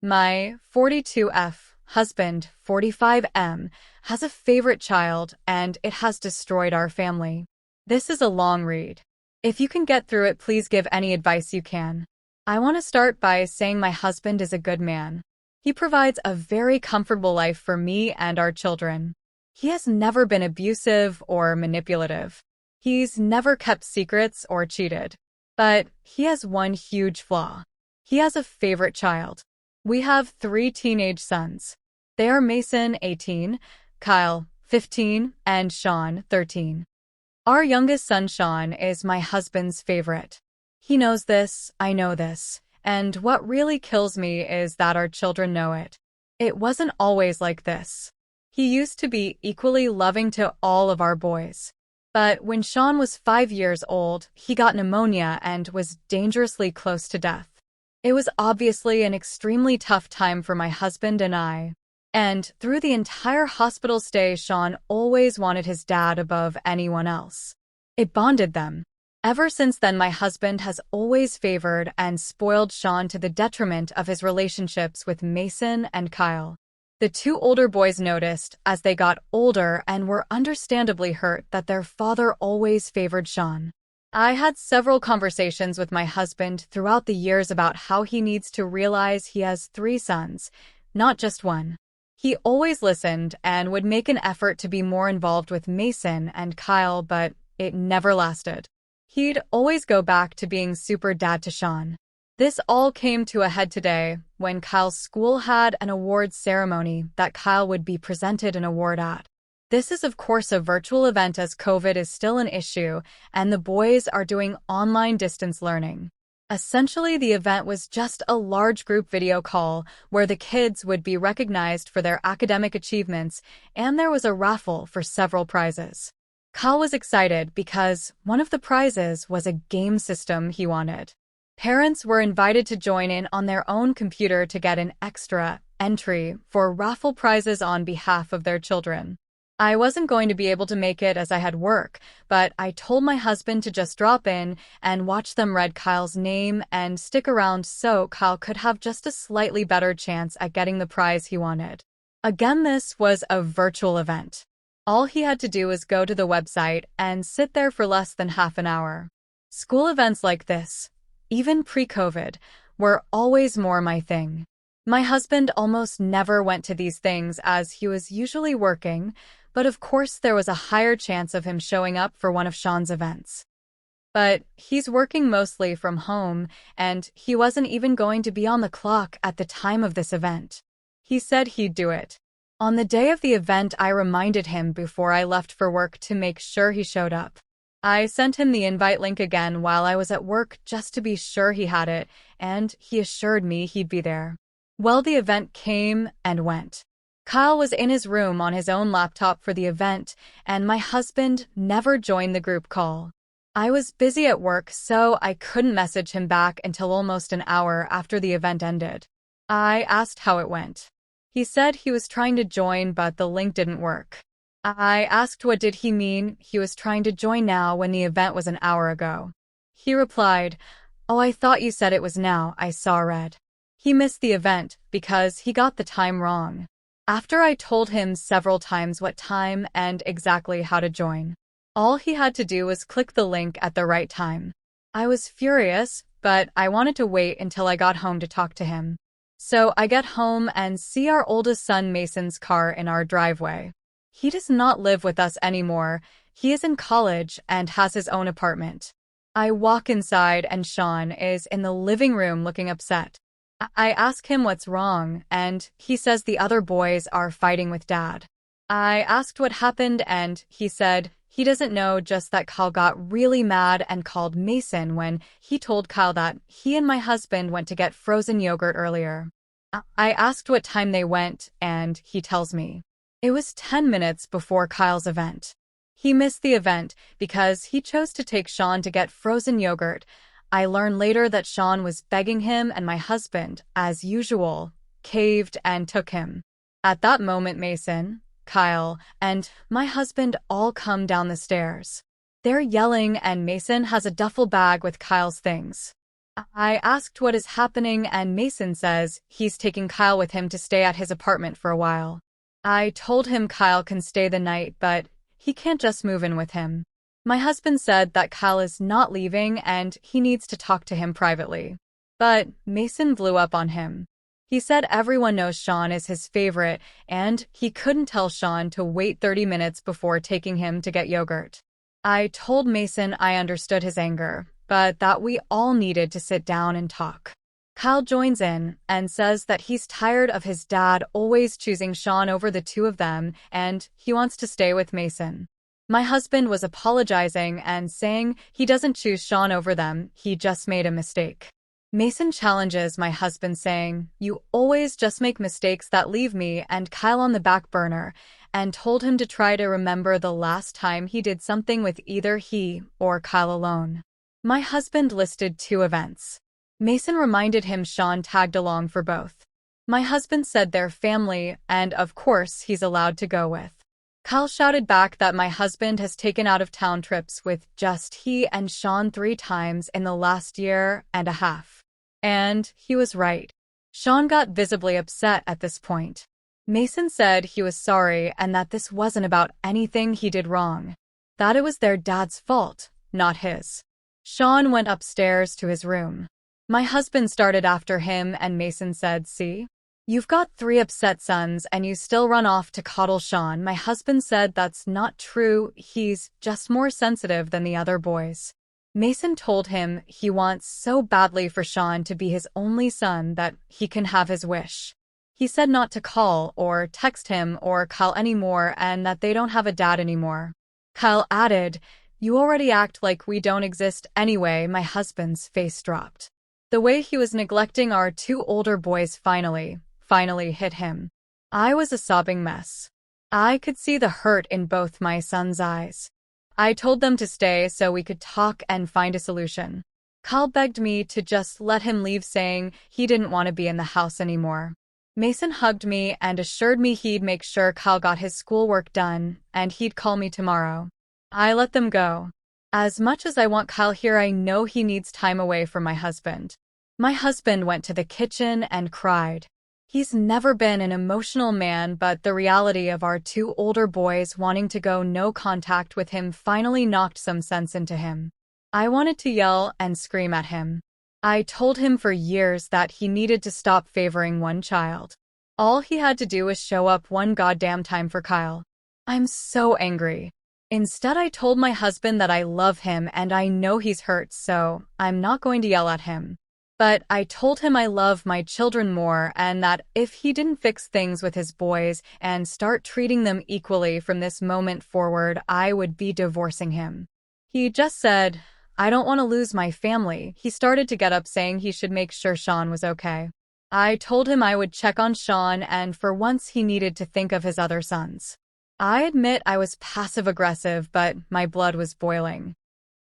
My 42F husband, 45M, has a favorite child, and it has destroyed our family. This is a long read. If you can get through it, please give any advice you can. I want to start by saying my husband is a good man. He provides a very comfortable life for me and our children. He has never been abusive or manipulative. He's never kept secrets or cheated. But he has one huge flaw. He has a favorite child. We have 3 teenage sons. They are Mason, 18, Kyle, 15, and Sean, 13. Our youngest son, Sean, is my husband's favorite. He knows this, I know this, and what really kills me is that our children know it. It wasn't always like this. He used to be equally loving to all of our boys. But when Sean was 5 years old, he got pneumonia and was dangerously close to death. It was obviously an extremely tough time for my husband and I. And through the entire hospital stay, Sean always wanted his dad above anyone else. It bonded them. Ever since then, my husband has always favored and spoiled Sean to the detriment of his relationships with Mason and Kyle. The 2 older boys noticed as they got older and were understandably hurt that their father always favored Sean. I had several conversations with my husband throughout the years about how he needs to realize he has 3 sons, not just one. He always listened and would make an effort to be more involved with Mason and Kyle, but it never lasted. He'd always go back to being super dad to Sean. This all came to a head today when Kyle's school had an awards ceremony that Kyle would be presented an award at. This is of course a virtual event as COVID is still an issue and the boys are doing online distance learning. Essentially, the event was just a large group video call where the kids would be recognized for their academic achievements, and there was a raffle for several prizes. Kyle was excited because one of the prizes was a game system he wanted. Parents were invited to join in on their own computer to get an extra entry for raffle prizes on behalf of their children. I wasn't going to be able to make it as I had work, but I told my husband to just drop in and watch them read Kyle's name and stick around so Kyle could have just a slightly better chance at getting the prize he wanted. Again, this was a virtual event. All he had to do was go to the website and sit there for less than half an hour. School events like this, even pre-COVID, were always more my thing. My husband almost never went to these things as he was usually working, but of course there was a higher chance of him showing up for one of Sean's events. But he's working mostly from home, and he wasn't even going to be on the clock at the time of this event. He said he'd do it. On the day of the event, I reminded him before I left for work to make sure he showed up. I sent him the invite link again while I was at work just to be sure he had it, and he assured me he'd be there. Well, the event came and went. Kyle was in his room on his own laptop for the event, and my husband never joined the group call. I was busy at work, so I couldn't message him back until almost an hour after the event ended. I asked how it went. He said he was trying to join, but the link didn't work. I asked what did he mean he was trying to join now when the event was an hour ago. He replied, "Oh, I thought you said it was now, I saw red." He missed the event because he got the time wrong. After I told him several times what time and exactly how to join, all he had to do was click the link at the right time. I was furious, but I wanted to wait until I got home to talk to him. So I get home and see our oldest son Mason's car in our driveway. He does not live with us anymore. He is in college and has his own apartment. I walk inside and Sean is in the living room looking upset. I ask him what's wrong, and he says the other boys are fighting with Dad. I asked what happened, and he said he doesn't know, just that Kyle got really mad and called Mason when he told Kyle that he and my husband went to get frozen yogurt earlier. I asked what time they went, and he tells me it was 10 minutes before Kyle's event. He missed the event because he chose to take Sean to get frozen yogurt. I learned later that Sean was begging him, and my husband, as usual, caved and took him. At that moment, Mason, Kyle, and my husband all come down the stairs. They're yelling, and Mason has a duffel bag with Kyle's things. I asked what is happening and Mason says he's taking Kyle with him to stay at his apartment for a while. I told him Kyle can stay the night, but he can't just move in with him. My husband said that Kyle is not leaving and he needs to talk to him privately. But Mason blew up on him. He said everyone knows Sean is his favorite and he couldn't tell Sean to wait 30 minutes before taking him to get yogurt. I told Mason I understood his anger, but that we all needed to sit down and talk. Kyle joins in and says that he's tired of his dad always choosing Sean over the two of them and he wants to stay with Mason. My husband was apologizing and saying he doesn't choose Sean over them, he just made a mistake. Mason challenges my husband saying, "You always just make mistakes that leave me and Kyle on the back burner," and told him to try to remember the last time he did something with either he or Kyle alone. My husband listed 2 events. Mason reminded him Sean tagged along for both. My husband said they're family, and of course he's allowed to go with. Kyle shouted back that my husband has taken out-of-town trips with just he and Sean 3 times in the last year and a half. And he was right. Sean got visibly upset at this point. Mason said he was sorry and that this wasn't about anything he did wrong. That it was their dad's fault, not his. Sean went upstairs to his room. My husband started after him and Mason said, "See? You've got 3 upset sons and you still run off to coddle Sean." My husband said that's not true, he's just more sensitive than the other boys. Mason told him he wants so badly for Sean to be his only son that he can have his wish. He said not to call or text him or Kyle anymore and that they don't have a dad anymore. Kyle added, "You already act like we don't exist anyway." My husband's face dropped. The way he was neglecting our 2 older boys finally hit him. I was a sobbing mess. I could see the hurt in both my sons' eyes. I told them to stay so we could talk and find a solution. Kyle begged me to just let him leave, saying he didn't want to be in the house anymore. Mason hugged me and assured me he'd make sure Kyle got his schoolwork done and he'd call me tomorrow. I let them go. As much as I want Kyle here, I know he needs time away from my husband. My husband went to the kitchen and cried. He's never been an emotional man, but the reality of our 2 older boys wanting to go no contact with him finally knocked some sense into him. I wanted to yell and scream at him. I told him for years that he needed to stop favoring one child. All he had to do was show up one goddamn time for Kyle. I'm so angry. Instead, I told my husband that I love him and I know he's hurt, so I'm not going to yell at him. But I told him I love my children more and that if he didn't fix things with his boys and start treating them equally from this moment forward, I would be divorcing him. He just said, "I don't want to lose my family." He started to get up, saying he should make sure Sean was okay. I told him I would check on Sean and for once he needed to think of his other sons. I admit I was passive-aggressive, but my blood was boiling.